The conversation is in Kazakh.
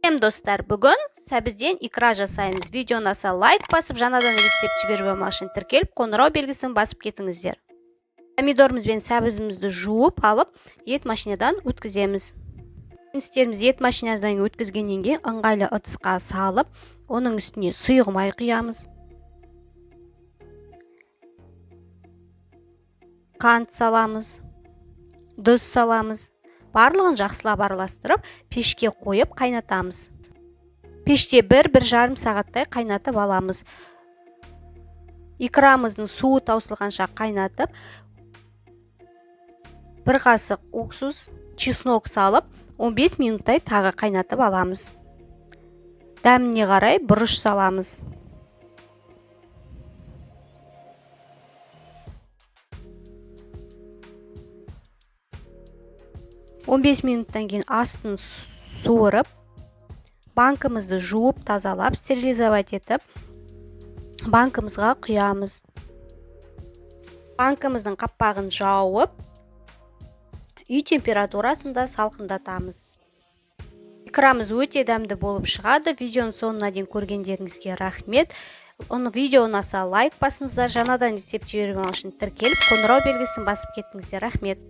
Достар, бүгін сәбізден икра жасаймыз. Видеоны аса лайк басып, жаңадан рецепт жіберіп алмашын тіркеліп, қоңырау белгісін басып кетіңіздер. Помидорымыз бен сәбізімізді жуып алып, ет машинадан өткіземіз. Істеріміз ет машинадан өткізгеннен кейін ыңғайлы ыдысқа салып, оның үстіне сұйық май құямыз. Қант саламыз, тұз саламыз. Барлығын жақсылап араластырып, пешке қойып қайнатамыз. Пеште 1-1,5 сағаттай қайнатып аламыз. Икрамыздың суы таусылғанша қайнатып, 1 қасық уксус, чеснок салып, 15 минуттай тағы қайнатып аламыз. Дәміне қарай бұрыш саламыз. Он 15 минуттан кейін астын суырып, банкымызды жуып, тазалап, стерилизовать етіп, банкымызға құямыз. Банкымыздың қаппағын жауып, үй температурасында салқындатамыз. Икрамыз өте дәмді болып шығады. Видеоның соңына дейін көргендеріңізге рахмет. Видеоны аса лайк басыңыздар, жаңадан рецепт жіберген үшін тіркеліп, қоңырау белгісін басып кеттіңіздер. Рахмет.